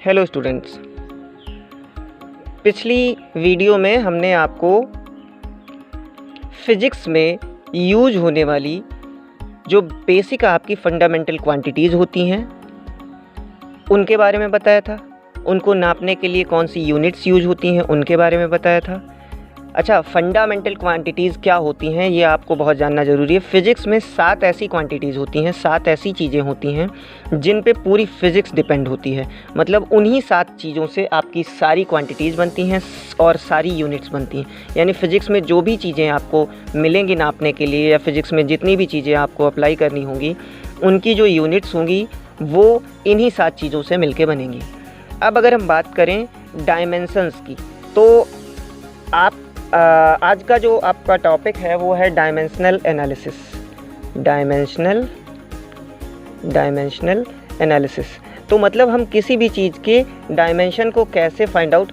Hello students, पिछली video में हमने आपको फिज़िक्स में यूज होने वाली जो बेसिक आपकी फंडामेंटल क्वांटिटीज़ होती हैं उनके बारे में बताया था। उनको नापने के लिए कौन सी यूनिट्स यूज होती हैं उनके बारे में बताया था। अच्छा, फंडामेंटल क्वांटिटीज़ क्या होती हैं ये आपको बहुत जानना ज़रूरी है। फ़िज़िक्स में 7 ऐसी क्वांटिटीज़ होती हैं, 7 ऐसी चीज़ें होती हैं जिन पे पूरी फ़िज़िक्स डिपेंड होती है। मतलब उन्हीं 7 चीज़ों से आपकी सारी क्वांटिटीज़ बनती हैं और सारी यूनिट्स बनती हैं। यानी फ़िज़िक्स में जो भी चीज़ें आपको मिलेंगी नापने के लिए या फ़िज़िक्स में जितनी भी चीज़ें आपको अप्लाई करनी होंगी उनकी जो यूनिट्स होंगी वो इन्हीं 7 चीज़ों से मिलके बनेंगी। अब अगर हम बात करें डायमेंशंस की, तो आप आज का जो आपका टॉपिक है वो है डायमेंशनल एनालिसिस। डायमेंशनल एनालिसिस तो मतलब हम किसी भी चीज़ के डायमेंशन को कैसे फाइंड आउट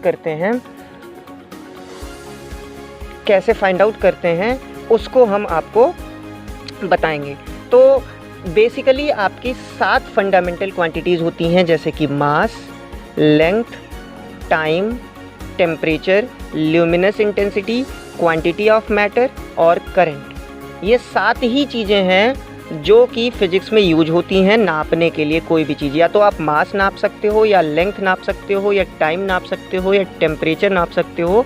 करते हैं उसको हम आपको बताएंगे। तो बेसिकली आपकी 7 फंडामेंटल क्वांटिटीज़ होती हैं, जैसे कि mass, length, time, temperature, luminous intensity, quantity of matter और करंट। ये 7 ही चीज़ें हैं जो कि फ़िज़िक्स में यूज होती हैं नापने के लिए। कोई भी चीज़, या तो आप मास नाप सकते हो, या लेंथ नाप सकते हो, या टाइम नाप सकते हो, या टेम्परेचर नाप सकते हो,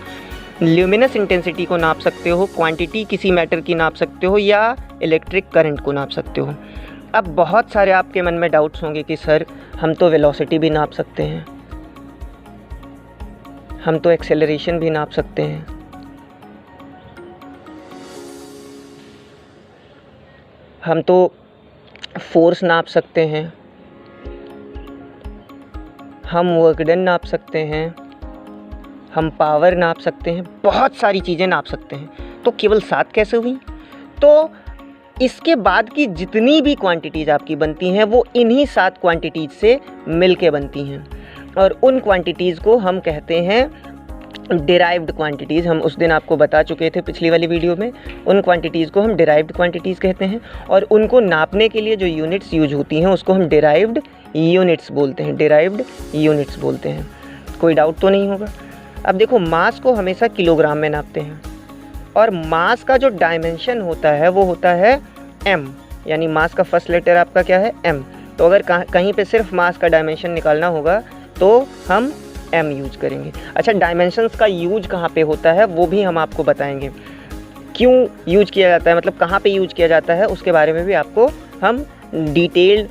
ल्यूमिनस इंटेंसिटी को नाप सकते हो, क्वांटिटी किसी मैटर की नाप सकते हो, या इलेक्ट्रिक करंट को नाप सकते हो। अब बहुत सारे आपके मन में डाउट्स होंगे कि सर हम तो वेलोसिटी भी नाप सकते हैं, हम तो एक्सेलरेशन भी नाप सकते हैं, हम तो फोर्स नाप सकते हैं, हम वर्क डन नाप सकते हैं, हम पावर नाप सकते हैं, बहुत सारी चीज़ें नाप सकते हैं। तो केवल 7 कैसे हुई? तो इसके बाद की जितनी भी क्वांटिटीज़ आपकी बनती हैं वो इन्हीं 7 क्वांटिटीज़ से मिलके बनती हैं, और उन क्वांटिटीज़ को हम कहते हैं डिराइव्ड क्वांटिटीज़। हम उस दिन आपको बता चुके थे पिछली वाली वीडियो में। उन क्वांटिटीज़ को हम डिराइव्ड क्वांटिटीज़ कहते हैं, और उनको नापने के लिए जो यूनिट्स यूज होती हैं उसको हम डिराइव्ड यूनिट्स बोलते हैं। कोई डाउट तो नहीं होगा। अब देखो, मास को हमेशा किलोग्राम में नापते हैं, और मास का जो डायमेंशन होता है वो होता है m, यानी मास का फर्स्ट लेटर आपका क्या है? m। तो अगर कहीं पे सिर्फ मास का डायमेंशन निकालना होगा तो हम m यूज करेंगे। अच्छा, डायमेंशंस का यूज कहाँ पे होता है वो भी हम आपको बताएंगे। क्यों यूज किया जाता है, मतलब कहाँ पे यूज किया जाता है, उसके बारे में भी आपको हम डिटेल्ड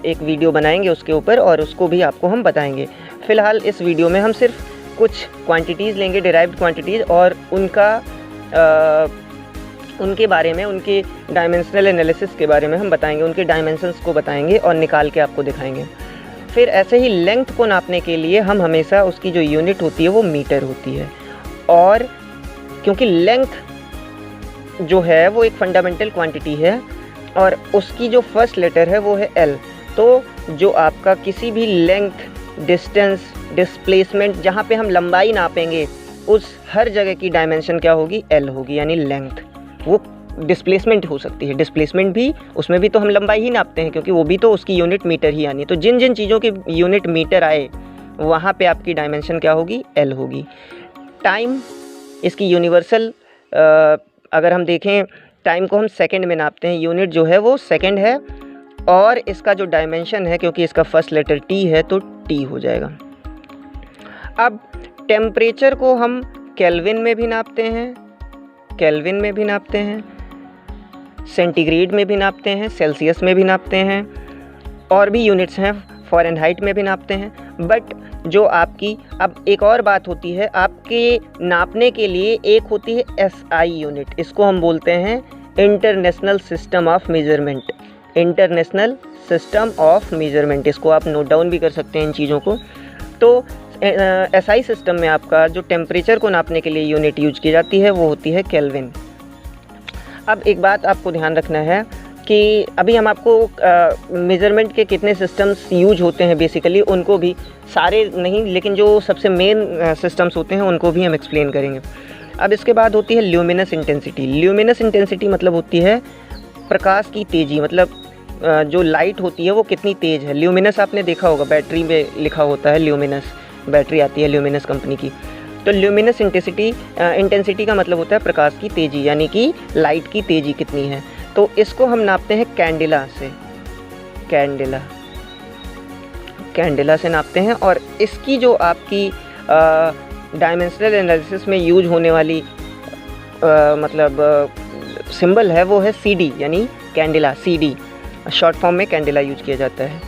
एक वीडियो बनाएंगे उसके ऊपर, और उसको भी आपको हम बताएंगे। फ़िलहाल इस वीडियो में हम सिर्फ कुछ क्वांटिटीज़ लेंगे, डिराइव्ड क्वांटिटीज़, और उनके बारे में, उनके डायमेंशनल एनालिसिस के बारे में हम बताएंगे, उनके डायमेंशंस को बताएंगे और निकाल के आपको दिखाएंगे। फिर ऐसे ही लेंथ को नापने के लिए हम हमेशा उसकी जो यूनिट होती है वो मीटर होती है, और क्योंकि लेंथ जो है वो एक फंडामेंटल क्वांटिटी है और उसकी जो फर्स्ट लेटर है वो है L। तो जो आपका किसी भी लेंथ, डिस्टेंस, डिस्प्लेसमेंट, जहाँ पे हम लंबाई नापेंगे उस हर जगह की डायमेंशन क्या होगी? L होगी, यानी लेंथ। वो डिस्प्लेसमेंट हो सकती है, डिस्प्लेसमेंट भी, उसमें भी तो हम लंबाई ही नापते हैं क्योंकि वो भी तो उसकी यूनिट मीटर ही आनी है। तो जिन जिन चीज़ों की यूनिट मीटर आए वहाँ पे आपकी डायमेंशन क्या होगी? L होगी। टाइम, इसकी यूनिवर्सल, अगर हम देखें टाइम को हम सेकंड में नापते हैं, यूनिट जो है वो सेकंड है, और इसका जो डायमेंशन है क्योंकि इसका फर्स्ट लेटर T है तो T हो जाएगा। अब टेम्परेचर को हम केल्विन में भी नापते हैं, सेंटीग्रेड में भी नापते हैं, सेल्सियस में भी नापते हैं, और भी यूनिट्स हैं, फ़ारेनहाइट में भी नापते हैं। बट जो आपकी अब एक और बात होती है आपके नापने के लिए, एक होती है SI यूनिट, इसको हम बोलते हैं इंटरनेशनल सिस्टम ऑफ मेजरमेंट। इसको आप नोट डाउन भी कर सकते हैं इन चीज़ों को। तो SI सिस्टम में आपका जो टेम्परेचर को नापने के लिए यूनिट यूज की जाती है वो होती है केल्विन। अब एक बात आपको ध्यान रखना है कि अभी हम आपको मेज़रमेंट के कितने सिस्टम्स यूज होते हैं बेसिकली, उनको भी, सारे नहीं लेकिन जो सबसे मेन सिस्टम्स होते हैं उनको भी हम एक्सप्लेन करेंगे। अब इसके बाद होती है ल्यूमिनस इंटेंसिटी। ल्यूमिनस इंटेंसिटी मतलब होती है प्रकाश की तेज़ी, मतलब जो लाइट होती है वो कितनी तेज़ है। ल्यूमिनस आपने देखा होगा, बैटरी में लिखा होता है ल्यूमिनस, बैटरी आती है ल्यूमिनस कंपनी की। तो ल्यूमिनस इंटेंसिटी का मतलब होता है प्रकाश की तेज़ी, यानी कि लाइट की तेज़ी कितनी है। तो इसको हम नापते हैं कैंडिला से, कैंडिला से नापते हैं। और इसकी जो आपकी डायमेंशनल एनालिसिस में यूज होने वाली सिंबल है वो है CD, यानी कैंडिला, CD शॉर्ट फॉर्म में कैंडिला यूज किया जाता है।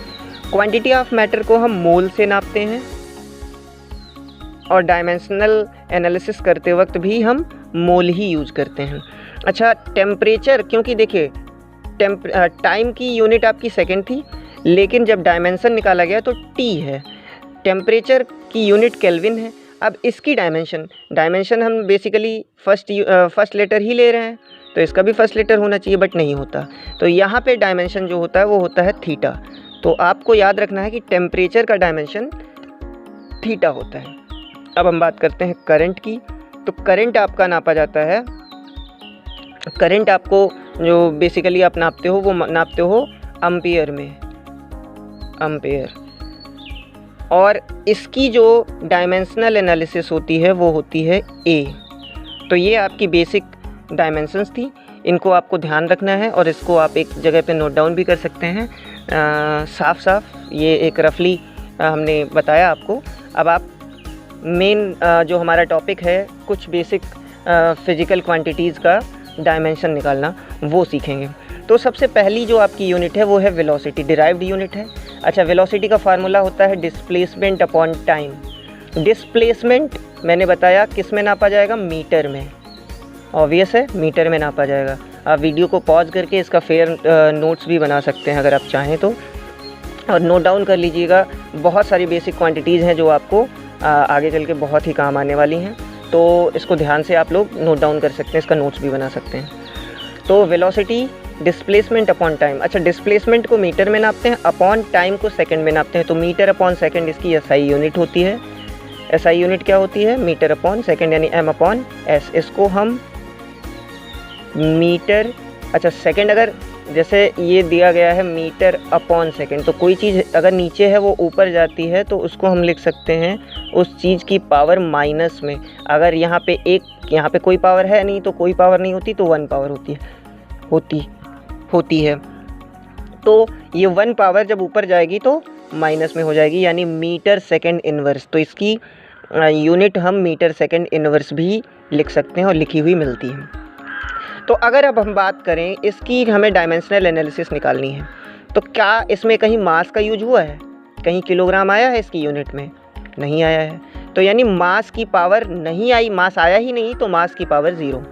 क्वांटिटी ऑफ मैटर को हम मोल से नापते हैं और डायमेंशनल एनालिसिस करते वक्त भी हम मोल ही यूज करते हैं। अच्छा, टेम्परेचर, क्योंकि देखिए टाइम की यूनिट आपकी सेकंड थी, लेकिन जब डायमेंशन निकाला गया तो T है। टेम्परेचर की यूनिट केल्विन है। अब इसकी डायमेंशन हम बेसिकली फर्स्ट लेटर ही ले रहे हैं, तो इसका भी फर्स्ट लेटर होना चाहिए, बट नहीं होता। तो यहाँ पे डायमेंशन जो होता है वो होता है थीटा। तो आपको याद रखना है कि टेम्परेचर का डायमेंशन थीटा होता है। अब हम बात करते हैं करंट की। तो करंट आपका नापा जाता है, करंट आपको जो बेसिकली आप नापते हो वो नापते हो एम्पियर में, एम्पियर। और इसकी जो डायमेंशनल एनालिसिस होती है वो होती है A। तो ये आपकी बेसिक डायमेंशंस थी, इनको आपको ध्यान रखना है और इसको आप एक जगह पे नोट डाउन भी कर सकते हैं साफ साफ। ये एक रफली हमने बताया आपको। अब आप मेन जो हमारा टॉपिक है, कुछ बेसिक फिजिकल क्वांटिटीज़ का डायमेंशन निकालना, वो सीखेंगे। तो सबसे पहली जो आपकी यूनिट है वो है वेलोसिटी, डिराइव्ड यूनिट है। अच्छा, वेलोसिटी का फार्मूला होता है डिस्प्लेसमेंट अपॉन टाइम। डिस्प्लेसमेंट मैंने बताया किस में नापा जाएगा, मीटर में। ऑब्वियस है, मीटर में नापा जाएगा। आप वीडियो को पॉज करके इसका फेयर नोट्स भी बना सकते हैं अगर आप चाहें तो, और नोट डाउन कर लीजिएगा। बहुत सारी बेसिक क्वांटिटीज़ हैं जो आपको आगे चल के बहुत ही काम आने वाली हैं, तो इसको ध्यान से आप लोग नोट डाउन कर सकते हैं, इसका नोट्स भी बना सकते हैं। तो वेलोसिटी डिस्प्लेसमेंट अपॉन टाइम। अच्छा, डिस्प्लेसमेंट को मीटर में नापते हैं, अपॉन टाइम को सेकंड में नापते हैं। तो मीटर अपॉन सेकंड इसकी SI यूनिट होती है। SI यूनिट क्या होती है, मीटर अपॉन सेकंड, यानी M अपॉन S। इसको हम मीटर, अच्छा सेकंड, अगर जैसे ये दिया गया है मीटर अपॉन सेकंड, तो कोई चीज़ अगर नीचे है वो ऊपर जाती है तो उसको हम लिख सकते हैं उस चीज़ की पावर माइनस में। अगर यहाँ पे कोई पावर है नहीं तो कोई पावर नहीं होती, तो 1 पावर होती है। तो ये 1 पावर जब ऊपर जाएगी तो माइनस में हो जाएगी, यानी मीटर सेकंड इनवर्स। तो इसकी यूनिट हम मीटर सेकंड इनवर्स भी लिख सकते हैं और लिखी हुई मिलती है। तो अगर अब हम बात करें इसकी, हमें डायमेंशनल एनालिसिस निकालनी है, तो क्या इसमें कहीं मास का यूज हुआ है, कहीं किलोग्राम आया है इसकी यूनिट में, नहीं आया है। तो यानी मास की पावर नहीं आई, मास आया ही नहीं, तो मास की पावर 0।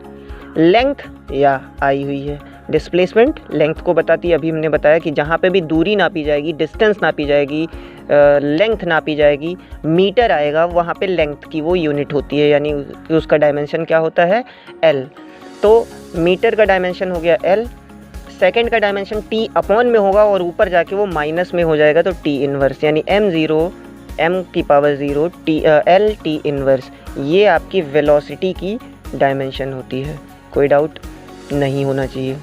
लेंथ या आई हुई है, डिस्प्लेसमेंट लेंथ को बताती है। अभी हमने बताया कि जहाँ पे भी दूरी नापी जाएगी, डिस्टेंस नापी जाएगी, लेंथ नापी जाएगी, मीटर आएगा, वहाँ पे लेंथ की वो यूनिट होती है, यानी उसका डायमेंशन क्या होता है, L। तो मीटर का डायमेंशन हो गया L, सेकंड का डायमेंशन T अपॉन में होगा और ऊपर जाके वो माइनस में हो जाएगा, तो T इनवर्स, यानी M0 M की पावर 0 L T इनवर्स। ये आपकी वेलोसिटी की डायमेंशन होती है, कोई डाउट नहीं होना चाहिए।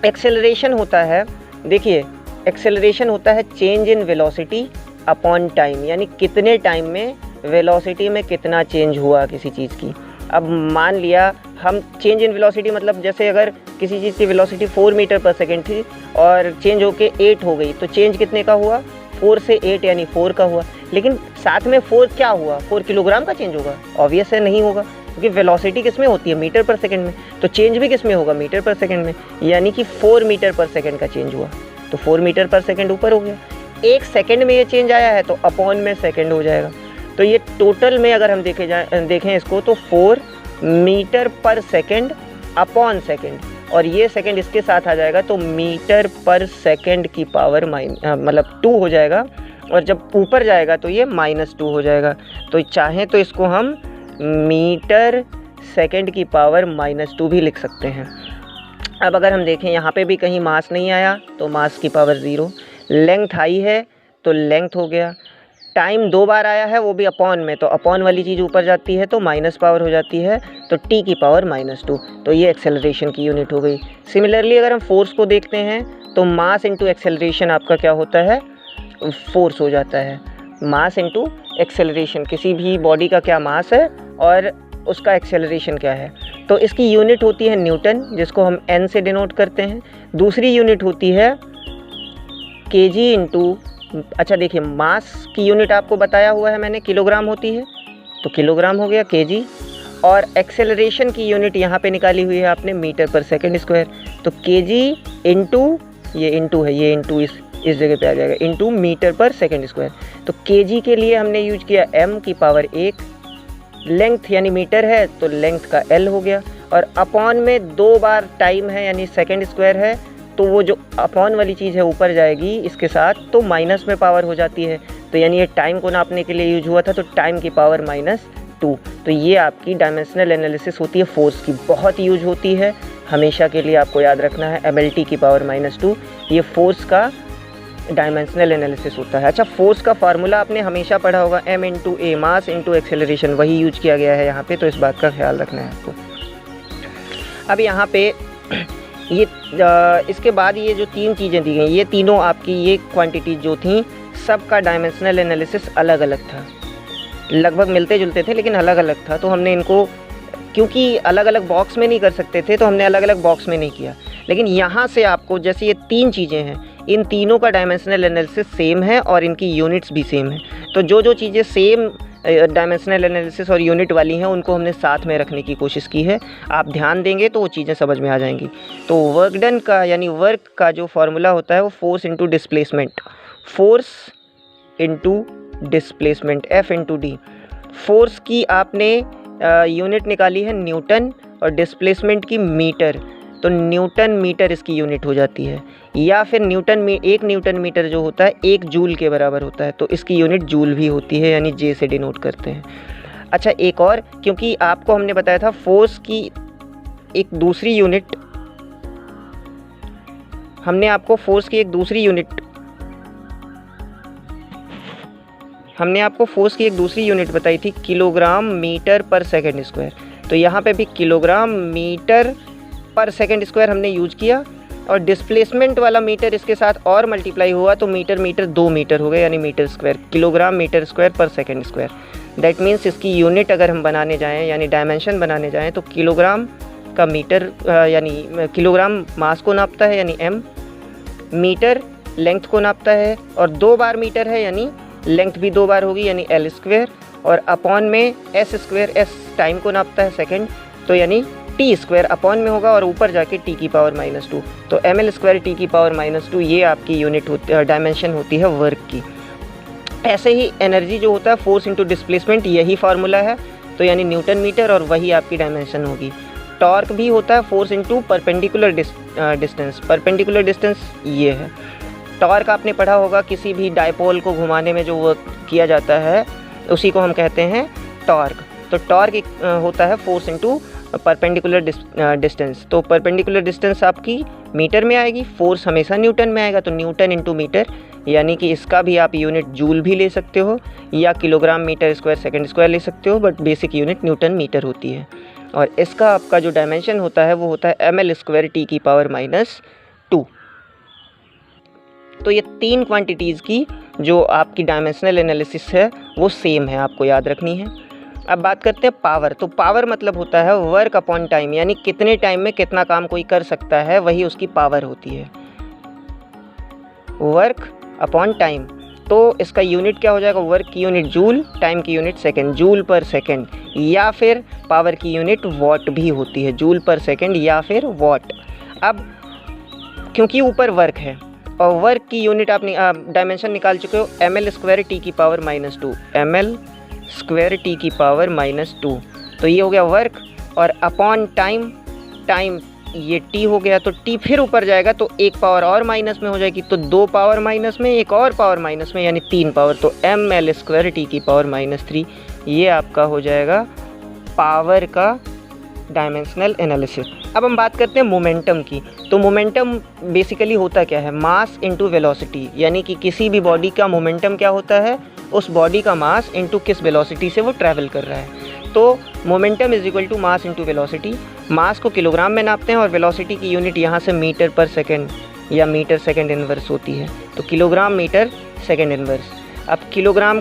एक्सेलरेशन होता है, देखिए एक्सेलरेशन होता है change in velocity upon time, यानी कितने टाइम में वेलोसिटी में कितना चेंज हुआ किसी चीज़ की। अब मान लिया हम चेंज इन वेलोसिटी, मतलब जैसे अगर किसी चीज़ की वेलोसिटी 4 मीटर पर सेकंड थी और चेंज होके 8 हो गई, तो चेंज कितने का हुआ, 4 से 8 यानी 4 का हुआ। लेकिन साथ में 4 क्या हुआ, 4 किलोग्राम का चेंज होगा, ऑब्वियस है नहीं होगा, क्योंकि वेलोसिटी किस में होती है, मीटर पर सेकंड में, तो चेंज भी किस में होगा, मीटर पर सेकंड में, यानी कि 4 मीटर पर सेकंड का चेंज हुआ, तो 4 मीटर पर सेकंड ऊपर हो गया। 1 सेकंड में ये चेंज आया है तो अपॉन में सेकंड हो जाएगा। तो ये टोटल में अगर हम देखें इसको, तो 4 मीटर पर सेकंड अपॉन सेकंड, और ये सेकंड इसके साथ आ जाएगा, तो मीटर पर सेकंड की पावर मतलब 2 हो जाएगा, और जब ऊपर जाएगा तो ये -2 हो जाएगा। तो चाहें तो इसको हम मीटर सेकंड की पावर -2 भी लिख सकते हैं। अब अगर हम देखें यहाँ पे भी कहीं मास नहीं आया तो मास की पावर 0, लेंथ आई है तो लेंथ हो गया, टाइम 2 बार आया है वो भी अपॉन में, तो अपॉन वाली चीज़ ऊपर जाती है तो माइनस पावर हो जाती है, तो t की पावर -2, तो ये एक्सेलरेशन की यूनिट हो गई। सिमिलरली अगर हम फोर्स को देखते हैं तो मास इंटू एक्सेलरेशन आपका क्या होता है, फोर्स हो जाता है। मास इंटू एक्सेलरेशन, किसी भी बॉडी का क्या मास है और उसका एक्सेलरेशन क्या है। तो इसकी यूनिट होती है न्यूटन, जिसको हम एन से डिनोट करते हैं। दूसरी यूनिट होती है केजी इंटू, अच्छा देखिए मास की यूनिट आपको बताया हुआ है मैंने, किलोग्राम होती है, तो किलोग्राम हो गया केजी। और एक्सेलरेशन की यूनिट यहाँ पे निकाली हुई है आपने मीटर पर सेकंड स्क्वायर, तो केजी इंटू, ये इंटू है, ये इंटू इस जगह पे आ जाएगा, इंटू मीटर पर सेकंड स्क्वायर। तो केजी के लिए हमने यूज किया m की पावर 1, लेंथ यानी मीटर है तो लेंथ का l हो गया, और अपॉन में 2 बार टाइम है यानी सेकंड स्क्वायर है, तो वो जो अपॉन वाली चीज़ है ऊपर जाएगी इसके साथ, तो माइनस में पावर हो जाती है। तो यानी ये टाइम को नापने के लिए यूज हुआ था, तो टाइम की पावर -2। तो ये आपकी डायमेंशनल एनालिसिस होती है, फोर्स की बहुत यूज होती है, हमेशा के लिए आपको याद रखना है, mLT की पावर -2, ये फोर्स का डायमेंशनल एनालिसिस होता है। अच्छा, फोर्स का फार्मूला आपने हमेशा पढ़ा होगा, m इंटू ए, मास इंटू एक्सेलरेशन, वही यूज किया गया है यहाँ पे, तो इस बात का ख्याल रखना है आपको। अब यहाँ पे ये इसके बाद ये जो 3 चीज़ें दी गई, ये तीनों आपकी ये क्वांटिटी जो थी, सबका डायमेंशनल एनालिसिस अलग अलग था, लगभग मिलते जुलते थे लेकिन अलग अलग था। तो हमने इनको, क्योंकि अलग अलग बॉक्स में नहीं कर सकते थे, तो हमने अलग अलग बॉक्स में नहीं किया। लेकिन यहाँ से आपको, जैसे ये 3 चीज़ें हैं, इन तीनों का डायमेंशनल एनालिसिस सेम है और इनकी यूनिट्स भी सेम है। तो जो चीज़ें सेम डायमेंशनल एनालिसिस और यूनिट वाली हैं, उनको हमने साथ में रखने की कोशिश की है। आप ध्यान देंगे तो वो चीज़ें समझ में आ जाएंगी। तो वर्क डन का यानी वर्क का जो फार्मूला होता है वो force into displacement, force into displacement, F into D. Force की आपने यूनिट निकाली है न्यूटन और डिस्प्लेसमेंट की मीटर, तो न्यूटन मीटर इसकी यूनिट हो जाती है, या फिर एक न्यूटन मीटर जो होता है 1 जूल के बराबर होता है, तो इसकी यूनिट जूल भी होती है, यानी जे से डिनोट करते हैं। अच्छा, एक और, क्योंकि आपको हमने बताया था फोर्स की एक दूसरी यूनिट, हमने आपको फोर्स की एक दूसरी यूनिट बताई थी, किलोग्राम मीटर पर सेकंड स्क्वायर। तो यहाँ पे भी किलोग्राम मीटर पर सेकंड स्क्वायर हमने यूज किया, और डिस्प्लेसमेंट वाला मीटर इसके साथ और मल्टीप्लाई हुआ, तो मीटर 2 मीटर हो गए, यानी metre square, kilogram metre square पर सेकंड स्क्वायर। दैट मीन्स इसकी यूनिट अगर हम बनाने जाएँ, यानी डायमेंशन बनाने जाएँ, तो किलोग्राम का मीटर, यानी किलोग्राम मास को नापता है यानी m, मीटर लेंथ को नापता है, और 2 बार मीटर है यानी लेंथ भी 2 बार होगी यानी l स्क्वायर, और अपॉन में s स्क्वायर, s टाइम को नापता है सेकंड, तो यानी t स्क्वायर अपॉन में होगा और ऊपर जाके t की पावर -2, तो ml स्क्वायर t की पावर -2, ये आपकी यूनिट होती, डायमेंशन होती है वर्क की। ऐसे ही एनर्जी जो होता है फोर्स इंटू डिस्प्लेसमेंट, यही फार्मूला है, तो यानी न्यूटन मीटर, और वही आपकी डायमेंशन होगी। टॉर्क भी होता है force into perpendicular distance, perpendicular distance ये है। टॉर्क आपने पढ़ा होगा, किसी भी डायपोल को घुमाने में जो वर्क किया जाता है उसी को हम कहते हैं टॉर्क। तो टॉर्क होता है फोर्स इंटू परपेंडिकुलर डिस्टेंस, तो परपेंडिकुलर डिस्टेंस आपकी मीटर में आएगी, फोर्स हमेशा न्यूटन में आएगा, तो न्यूटन इंटू मीटर, यानी कि इसका भी आप यूनिट जूल भी ले सकते हो या kilogram metre square second square ले सकते हो, but basic unit newton metre होती है। और इसका आपका जो डायमेंशन होता है वो होता है ml स्क्वायर t की पावर -2। तो ये 3 क्वांटिटीज़ की जो आपकी डायमेंशनल एनालिसिस है वो सेम है, आपको याद रखनी है। अब बात करते हैं पावर। तो पावर मतलब होता है वर्क अपॉन टाइम, यानी कितने टाइम में कितना काम कोई कर सकता है, वही उसकी पावर होती है, वर्क अपॉन टाइम। तो इसका यूनिट क्या हो जाएगा, वर्क की यूनिट जूल, टाइम की यूनिट सेकंड, जूल पर सेकंड, या फिर पावर की यूनिट वॉट भी होती है, जूल पर सेकंड या फिर वॉट। अब क्योंकि ऊपर वर्क है और वर्क की यूनिट आप डायमेंशन निकाल चुके हो, ml स्क्वायर t की पावर -2, ml स्क्वायर t की पावर -2, तो ये हो गया वर्क, और अपॉन टाइम, टाइम ये t हो गया, तो t फिर ऊपर जाएगा तो एक पावर और माइनस में हो जाएगी, तो 2 पावर माइनस में, एक और पावर माइनस में, यानी 3 पावर, तो ml स्क्वायर t की पावर -3, ये आपका हो जाएगा पावर का डायमेंशनल एनालिसिस। अब हम बात करते हैं मोमेंटम की। तो मोमेंटम बेसिकली होता क्या है, मास इंटू वेलोसिटी, यानी कि किसी भी बॉडी का मोमेंटम क्या होता है, उस बॉडी का मास इंटू किस वेलोसिटी से वो ट्रैवल कर रहा है। तो momentum is equal to mass into velocity. Mass को किलोग्राम में नापते हैं और वेलोसिटी की यूनिट यहाँ से मीटर पर सेकेंड या मीटर सेकंड इनवर्स होती है। तो किलोग्राम मीटर सेकंड इनवर्स। अब किलोग्राम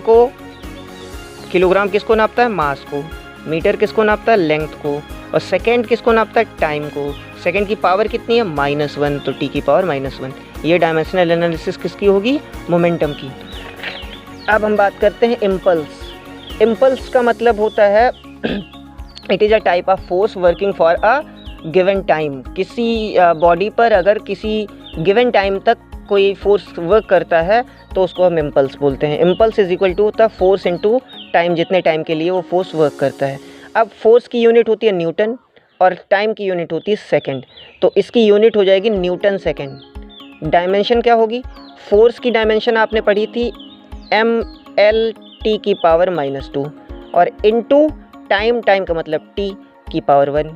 किसको नापता है? मास को। मीटर किसको नापता है? लेंथ को। और सेकंड किसको नापता है? टाइम को। सेकंड की पावर कितनी है? -1, तो टी की पावर -1। ये डायमेंशनल एनालिसिस किसकी होगी? मोमेंटम की। अब हम बात करते हैं इम्पल्स। इम्पल्स का मतलब होता है it is a type of force working for a given time. किसी बॉडी पर अगर किसी गिवन टाइम तक कोई फोर्स वर्क करता है तो उसको हम इम्पल्स बोलते हैं। इम्पल्स इज इक्वल टू होता है फोर्स इनटू टाइम, जितने टाइम के लिए वो फोर्स वर्क करता है। अब फोर्स की यूनिट होती है न्यूटन और टाइम की यूनिट होती है सेकंड, तो इसकी यूनिट हो जाएगी न्यूटन सेकंड। डायमेंशन क्या होगी? फोर्स की डायमेंशन आपने पढ़ी थी mL की पावर -2 और इनटू टाइम का मतलब t की पावर 1।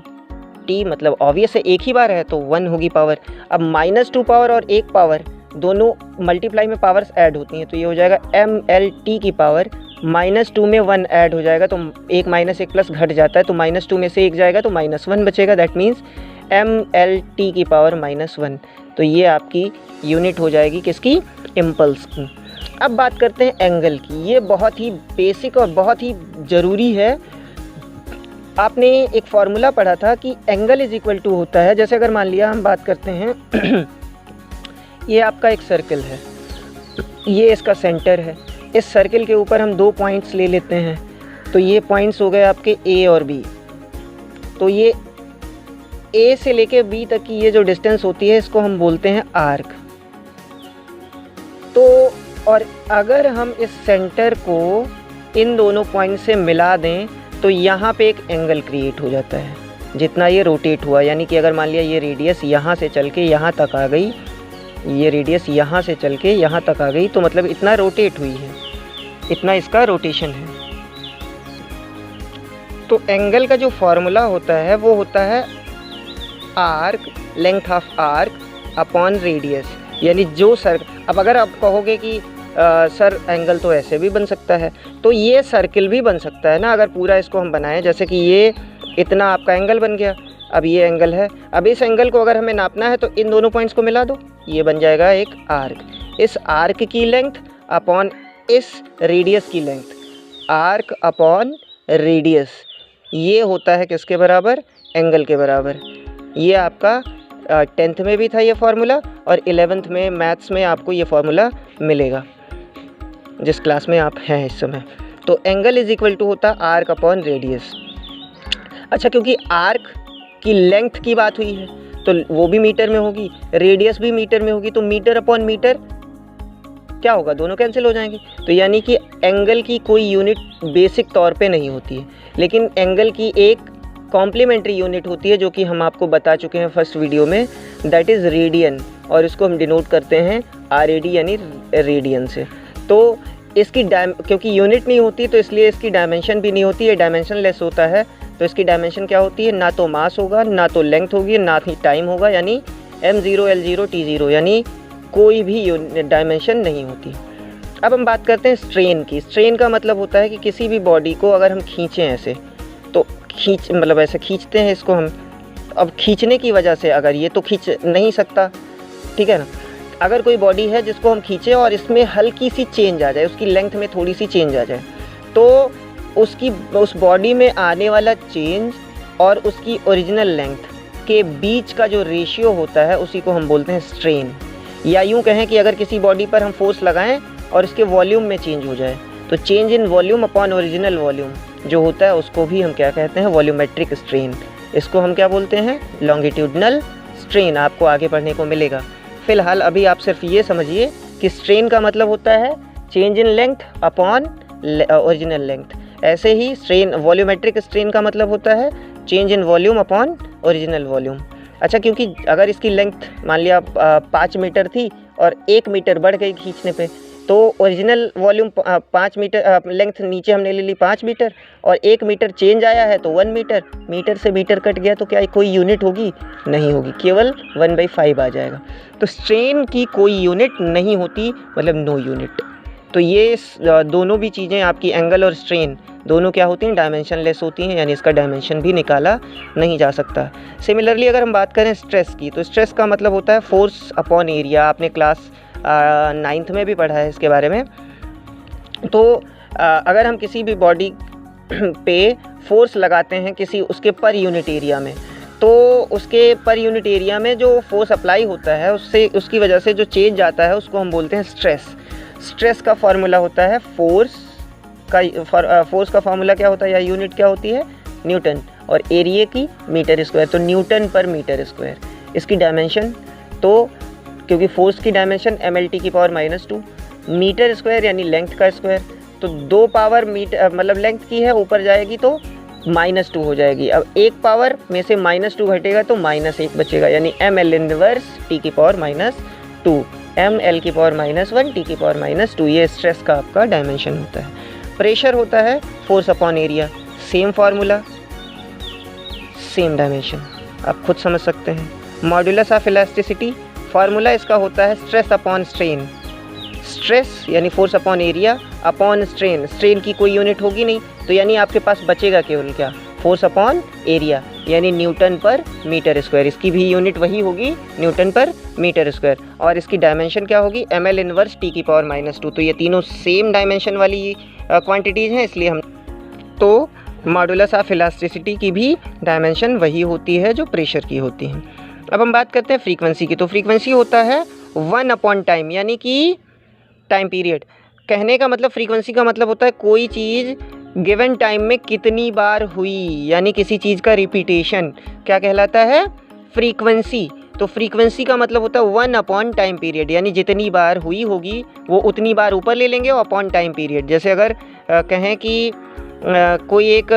t मतलब ऑब्वियस है एक ही बार है तो 1 होगी पावर। अब -2 पावर और 1 पावर दोनों मल्टीप्लाई में पावर्स ऐड होती हैं, तो ये हो जाएगा mL की पावर -2 में 1 ऐड हो जाएगा, तो 1 - 1 प्लस घट जाता है, तो -2 में से 1 जाएगा तो -1 बचेगा। दैट मीन्स mL की पावर -1। तो ये आपकी यूनिट हो जाएगी किसकी? इम्पल्स की। अब बात करते हैं एंगल की। ये बहुत ही बेसिक और बहुत ही ज़रूरी है। आपने एक फार्मूला पढ़ा था कि एंगल इज इक्वल टू होता है, जैसे अगर मान लिया हम बात करते हैं ये आपका एक सर्कल है, ये इसका सेंटर है। इस सर्कल के ऊपर हम 2 पॉइंट्स ले लेते हैं, तो ये पॉइंट्स हो गए आपके ए और बी। तो ये ए से लेके बी तक की ये जो डिस्टेंस होती है इसको हम बोलते हैं आर्क। तो और अगर हम इस सेंटर को इन दोनों पॉइंट से मिला दें तो यहाँ पे एक एंगल क्रिएट हो जाता है जितना ये रोटेट हुआ। यानी कि अगर मान लिया ये रेडियस यहाँ से चल के यहाँ तक आ गई, ये रेडियस यहाँ से चल के यहाँ तक आ गई, तो मतलब इतना रोटेट हुई है, इतना इसका रोटेशन है। तो एंगल का जो फॉर्मूला होता है वो होता है arc, length of arc upon radius. यानी जो अब अगर आप कहोगे कि सर एंगल तो ऐसे भी बन सकता है, तो ये सर्किल भी बन सकता है ना। अगर पूरा इसको हम बनाएं, जैसे कि ये इतना आपका एंगल बन गया, अब ये एंगल है, अब इस एंगल को अगर हमें नापना है तो इन दोनों पॉइंट्स को मिला दो, ये बन जाएगा एक आर्क। इस आर्क की लेंथ अपॉन इस रेडियस की लेंथ, आर्क अपॉन रेडियस, ये होता है किसके बराबर? एंगल के बराबर। ये आपका 10th में भी था ये फार्मूला और 11th में मैथ्स में आपको ये फार्मूला मिलेगा जिस क्लास में आप हैं इस समय। तो एंगल इज इक्वल टू होता है आर्क अपॉन रेडियस। अच्छा, क्योंकि आर्क की लेंथ की बात हुई है तो वो भी मीटर में होगी, रेडियस भी मीटर में होगी, तो मीटर अपॉन मीटर क्या होगा? दोनों कैंसिल हो जाएंगे। तो यानी कि एंगल की कोई यूनिट बेसिक तौर पे नहीं होती है, लेकिन एंगल की एक कॉम्प्लीमेंट्री यूनिट होती है जो कि हम आपको बता चुके हैं फर्स्ट वीडियो में, दैट इज़ रेडियन, और इसको हम डिनोट करते हैं RAD यानी रेडियन से। तो इसकी क्योंकि यूनिट नहीं होती तो इसलिए इसकी डायमेंशन भी नहीं होती है, डायमेंशन लेस होता है। तो इसकी डायमेंशन क्या होती है? ना तो मास होगा, ना तो लेंथ होगी, ना ही टाइम होगा, यानी m0 l0 t0, यानी कोई भी डायमेंशन नहीं होती। अब हम बात करते हैं स्ट्रेन की। स्ट्रेन का मतलब होता है कि किसी भी बॉडी को अगर हम खींचें ऐसे, तो मतलब ऐसे खींचते हैं इसको हम, अब खींचने की वजह से अगर ये तो खींच नहीं सकता, ठीक है ना। अगर कोई बॉडी है जिसको हम खींचें और इसमें हल्की सी चेंज आ जाए, उसकी लेंथ में थोड़ी सी चेंज आ जाए, तो उस बॉडी में आने वाला चेंज और उसकी ओरिजिनल लेंथ के बीच का जो रेशियो होता है उसी को हम बोलते हैं स्ट्रेन। या यूँ कहें कि अगर किसी बॉडी पर हम फोर्स लगाएं और इसके वॉल्यूम में चेंज हो जाए, तो change in volume upon original volume जो होता है उसको भी हम क्या कहते हैं? Volumetric strain. इसको हम क्या बोलते हैं? Longitudinal strain. आपको आगे पढ़ने को मिलेगा। फिलहाल अभी आप सिर्फ ये समझिए कि स्ट्रेन का मतलब होता है change in length upon original length. ऐसे ही स्ट्रेन, वॉल्यूमेट्रिक स्ट्रेन का मतलब होता है change in volume upon original volume. अच्छा, क्योंकि अगर इसकी लेंथ मान लिया 5 मीटर थी और 1 मीटर बढ़ गई खींचने पे, तो ओरिजिनल वॉल्यूम 5 मीटर, लेंथ नीचे हमने ले ली 5 मीटर और 1 मीटर चेंज आया है तो 1 मीटर, मीटर से मीटर कट गया तो क्या कोई यूनिट होगी? नहीं होगी, केवल 1/5 आ जाएगा। तो स्ट्रेन की कोई यूनिट नहीं होती, मतलब नो यूनिट। तो ये दोनों भी चीज़ें आपकी एंगल और स्ट्रेन दोनों क्या होती हैं, डायमेंशनलेस होती हैं, यानी इसका डायमेंशन भी निकाला नहीं जा सकता। सिमिलरली अगर हम बात करें स्ट्रेस की, तो स्ट्रेस का मतलब होता है फोर्स अपॉन एरिया। आपने क्लास 9th में भी पढ़ा है इसके बारे में। तो अगर हम किसी भी बॉडी पे फोर्स लगाते हैं किसी उसके पर यूनिट एरिया में, तो उसके पर यूनिट एरिया में जो फोर्स अप्लाई होता है उससे उसकी वजह से जो चेंज आता है उसको हम बोलते हैं स्ट्रेस। स्ट्रेस का फार्मूला होता है फोर्स का फार्मूला क्या होता है या यूनिट क्या होती है, न्यूटन, और एरिया की मीटर स्क्वायर, तो न्यूटन पर मीटर स्क्वायर। इसकी डायमेंशन, तो क्योंकि फोर्स की डायमेंशन mL⁻², मीटर स्क्वायर यानी लेंथ का स्क्वायर, तो 2 पावर मीटर मतलब लेंथ की है, ऊपर जाएगी तो -2 हो जाएगी। अब 1 पावर में से -2 घटेगा तो -1 बचेगा, यानी mL−1t⁻², mL⁻⁻1t⁻²। ये स्ट्रेस का आपका डायमेंशन होता है। प्रेशर होता है force upon area, same formula same dimension, आप खुद समझ सकते हैं। मॉड्यूलस ऑफ इलास्टिसिटी, फार्मूला इसका होता है स्ट्रेस अपॉन स्ट्रेन। स्ट्रेस यानी force upon area upon strain, strain की कोई यूनिट होगी नहीं, तो यानी आपके पास बचेगा केवल क्या, फोर्स अपॉन एरिया, यानी न्यूटन पर मीटर स्क्वायर। इसकी भी यूनिट वही होगी, न्यूटन पर मीटर स्क्वायर, और इसकी डायमेंशन क्या होगी, mL−1t⁻²। तो ये तीनों सेम डायमेंशन वाली क्वांटिटीज़ हैं, इसलिए हम तो मॉड्यूलस ऑफ इलास्टिसिटी की भी डायमेंशन वही होती है जो प्रेशर की होती है। अब हम बात करते हैं फ्रीक्वेंसी की। तो फ्रीक्वेंसी होता है 1/टाइम, यानी कि टाइम पीरियड। कहने का मतलब फ्रीक्वेंसी का मतलब होता है कोई चीज़ गिवन टाइम में कितनी बार हुई, यानी किसी चीज़ का रिपीटेशन क्या कहलाता है, फ्रीक्वेंसी। तो फ्रीक्वेंसी का मतलब होता है 1/टाइम पीरियड, यानी जितनी बार हुई होगी वो उतनी बार ऊपर ले लेंगे और अपॉन टाइम पीरियड। जैसे अगर कहें कि कोई एक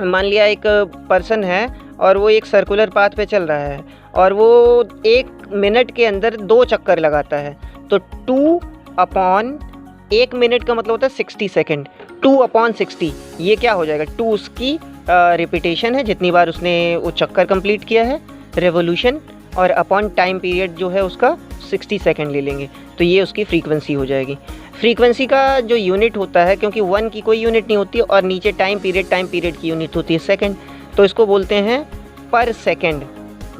मान लिया एक पर्सन है और वो एक सर्कुलर पाथ पे चल रहा है और वो 1 मिनट के अंदर 2 चक्कर लगाता है, तो 2/1 मिनट का मतलब होता है 60 सेकेंड, 2/60 ये क्या हो जाएगा, 2 उसकी रिपीटेशन है, जितनी बार उसने वो चक्कर कंप्लीट किया है, रेवोल्यूशन, और अपॉन टाइम पीरियड जो है उसका 60 सेकेंड ले लेंगे, तो ये उसकी फ्रीक्वेंसी हो जाएगी। फ्रीक्वेंसी का जो यूनिट होता है, क्योंकि 1 की कोई यूनिट नहीं होती और नीचे टाइम पीरियड की यूनिट होती है सेकंड, तो इसको बोलते हैं पर सेकंड।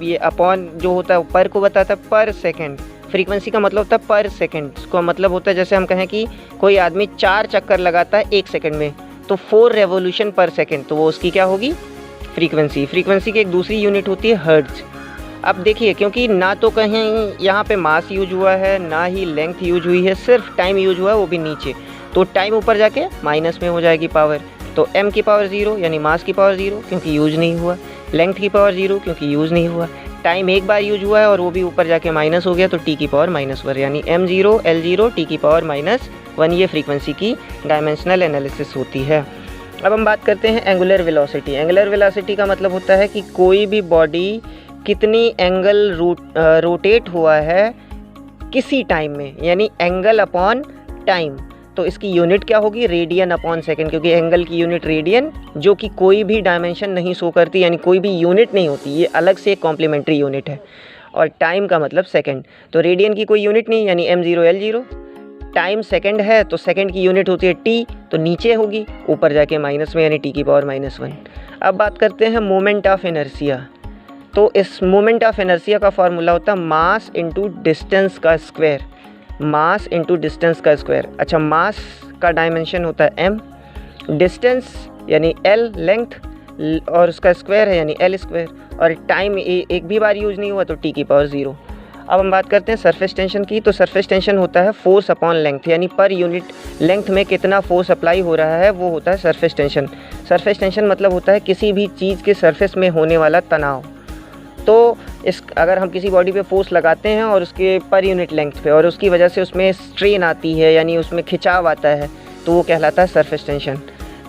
ये अपॉन जो होता है पर को बताता है पर सेकंड। फ्रीक्वेंसी का मतलब होता है पर सेकंड। इसका मतलब होता है जैसे हम कहें कि कोई आदमी 4 चक्कर लगाता है 1 सेकंड में, तो 4 रेवोल्यूशन पर सेकंड, तो वो उसकी क्या होगी, फ्रीक्वेंसी। फ्रीक्वेंसी की एक दूसरी यूनिट होती है हर्ट्ज। अब देखिए, क्योंकि ना तो कहीं यहाँ पे मास यूज हुआ है, ना ही लेंथ यूज हुई है, सिर्फ टाइम यूज हुआ है, वो भी नीचे, तो टाइम ऊपर जाके माइनस में हो जाएगी पावर, तो m⁻0 यानी मास की पावर 0 क्योंकि यूज नहीं हुआ, लेंथ की पावर 0 क्योंकि यूज नहीं हुआ, टाइम एक बार यूज हुआ है और वो भी ऊपर जाके माइनस हो गया, तो t⁻⁻1 यानी m0 L0 t⁻⁻1। ये फ्रीक्वेंसी की डायमेंशनल एनालिसिस होती है। अब हम बात करते हैं एंगुलर वेलोसिटी। एंगुलर वेलोसिटी का मतलब होता है कि कोई भी बॉडी कितनी एंगल रोटेट हुआ है किसी टाइम में, यानी एंगल अपॉन टाइम। तो इसकी यूनिट क्या होगी, रेडियन अपॉन सेकंड, क्योंकि एंगल की यूनिट रेडियन जो कि कोई भी डायमेंशन नहीं शो करती, यानी कोई भी यूनिट नहीं होती, ये अलग से एक कॉम्प्लीमेंट्री यूनिट है। और टाइम का मतलब सेकंड, तो रेडियन की कोई यूनिट नहीं, यानी m0 L0। टाइम सेकंड है तो सेकंड की यूनिट होती है t, तो नीचे होगी, ऊपर जाके माइनस में, यानी t⁻⁻1। अब बात करते हैं मोमेंट ऑफ इनर्शिया। तो इस मोमेंट ऑफ इनर्शिया का फार्मूला होता है मास इंटू डिस्टेंस का स्क्वायर, मास इंटू डिस्टेंस का स्क्वायर। अच्छा, मास का डायमेंशन होता है m, डिस्टेंस यानी l लेंथ, और उसका स्क्वायर है यानी l स्क्वायर, और टाइम एक भी बार यूज नहीं हुआ तो t⁻0। अब हम बात करते हैं सरफेस टेंशन की। तो सरफेस टेंशन होता है फोर्स अपॉन लेंथ, यानी पर यूनिट लेंथ में कितना फोर्स अप्लाई हो रहा है वो होता है सरफेस टेंशन। सरफेस टेंशन मतलब होता है किसी भी चीज़ के सरफेस में होने वाला तनाव। तो अगर हम किसी बॉडी पे फोर्स लगाते हैं और उसके पर यूनिट लेंथ पे, और उसकी वजह से उसमें स्ट्रेन आती है, यानी उसमें खिंचाव आता है, तो वो कहलाता है सरफेस टेंशन।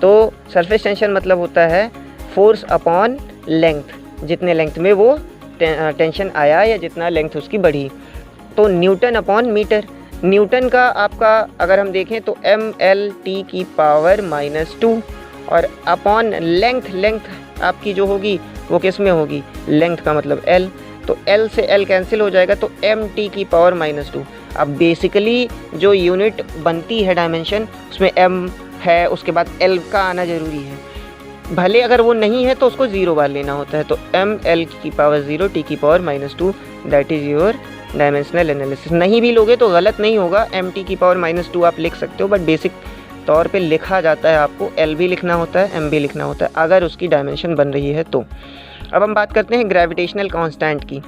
तो सरफेस टेंशन मतलब होता है फोर्स अपॉन लेंथ, जितने लेंथ में वो टेंशन आया या जितना लेंथ उसकी बढ़ी। तो न्यूटन अपॉन मीटर, न्यूटन का आपका अगर हम देखें तो mL⁻⁻2, और अपॉन लेंथ आपकी जो होगी वो किस में होगी, लेंथ का मतलब L, तो L से L कैंसिल हो जाएगा, तो mt⁻⁻2। अब बेसिकली जो यूनिट बनती है डायमेंशन उसमें m है, उसके बाद l का आना ज़रूरी है। भले अगर वो नहीं है तो उसको 0 बार लेना होता है। तो ml की पावर 0 t की power -2 that is your dimensional analysis. नहीं भी लोगे तो गलत नहीं होगा, mt की पावर -2 आप लिख सकते हो, बट बेसिक तौर पे लिखा जाता है आपको l भी लिखना होता है, m भी लिखना होता है अगर उसकी डायमेंशन बन रही है तो। अब हम बात करते हैं ग्रेविटेशनल कांस्टेंट की।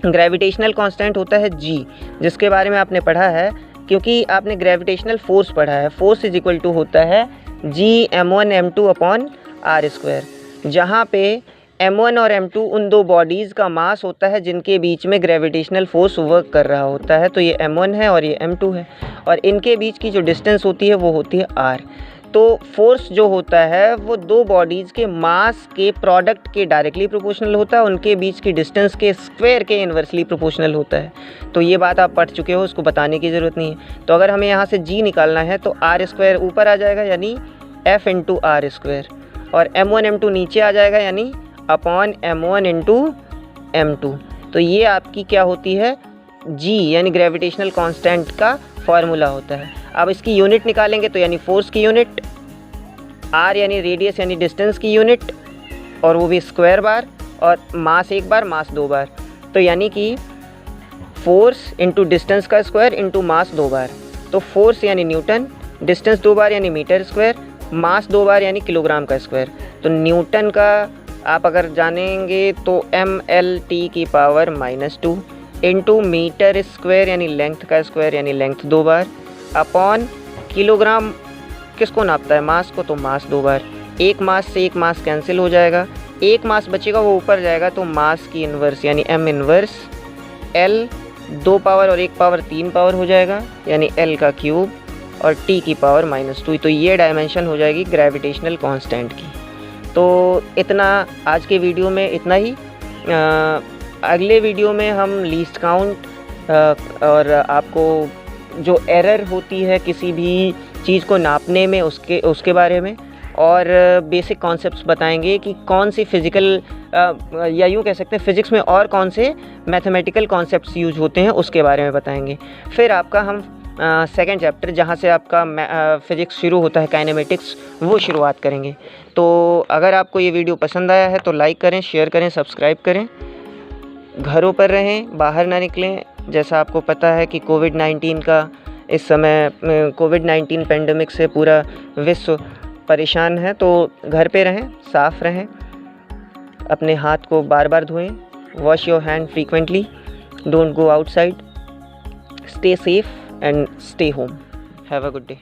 ग्रेविटेशनल कांस्टेंट होता है g, जिसके बारे में आपने पढ़ा है क्योंकि आपने ग्रेविटेशनल फोर्स पढ़ा है। फोर्स इज इक्वल टू होता है g m1 m2 upon r square, जहाँ पे m1 और m2 उन दो बॉडीज़ का मास होता है जिनके बीच में ग्रेविटेशनल फोर्स वर्क कर रहा होता है। तो ये m1 है और ये m2 है, और इनके बीच की जो डिस्टेंस होती है वो होती है r। तो फोर्स जो होता है वो दो बॉडीज़ के मास के प्रोडक्ट के डायरेक्टली प्रोपोर्शनल होता है, उनके बीच की डिस्टेंस के स्क्वायर के इन्वर्सली प्रोपोर्शनल होता है। तो ये बात आप पढ़ चुके हो, उसको बताने की ज़रूरत नहीं है। तो अगर हमें यहाँ से g निकालना है तो r स्क्वायर ऊपर आ जाएगा यानी f इंटू आर स्क्वायर, और m1 m2 नीचे आ जाएगा यानी अपॉन m1 इंटू m2। तो ये आपकी क्या होती है g यानी ग्रेविटेशनल कांस्टेंट का फॉर्मूला होता है। अब इसकी यूनिट निकालेंगे तो यानी फोर्स की यूनिट, r यानी रेडियस यानी डिस्टेंस की यूनिट, और वो भी स्क्वायर बार, और मास एक बार मास दो बार। तो यानी कि फोर्स इंटू डिस्टेंस का स्क्वायर इंटू मास दो बार। तो फोर्स यानी न्यूटन, डिस्टेंस दो बार यानी मीटर स्क्वायर, मास दो बार यानी किलोग्राम का स्क्वायर। तो न्यूटन का आप अगर जानेंगे तो mlt की पावर -2 इंटू मीटर स्क्वायर यानी लेंथ का स्क्वायर यानी लेंथ दो बार, अपॉन किलोग्राम किसको नापता है, मास को, तो मास दो बार। एक मास से एक मास कैंसिल हो जाएगा, एक मास बचेगा वो ऊपर जाएगा, तो मास की इन्वर्स यानी m इन्वर्स l, दो पावर और एक पावर तीन पावर हो जाएगा यानी l का क्यूब, और t की पावर -2। तो ये डायमेंशन हो जाएगी ग्रेविटेशनल कांस्टेंट की। तो इतना आज के वीडियो में इतना ही। अगले वीडियो में हम लीस्ट काउंट और आपको जो एरर होती है किसी भी चीज़ को नापने में उसके बारे में, और बेसिक कॉन्सेप्ट्स बताएंगे कि कौन सी फिज़िकल या यूँ कह सकते हैं फ़िज़िक्स में और कौन से मैथमेटिकल कॉन्सेप्ट्स यूज होते हैं उसके बारे में बताएंगे। फिर आपका हम सेकंड चैप्टर जहाँ से आपका फ़िज़िक्स शुरू होता है काइनेमेटिक्स, वो शुरुआत करेंगे। तो अगर आपको ये वीडियो पसंद आया है तो लाइक करें, शेयर करें, सब्सक्राइब करें। घरों पर रहें, बाहर ना निकलें। जैसा आपको पता है कि कोविड-19 का इस समय कोविड-19 पेंडेमिक से पूरा विश्व परेशान है। तो घर पे रहें, साफ़ रहें, अपने हाथ को बार बार धोएं, wash your hand frequently, don't go outside, stay safe and stay home. Have a good day.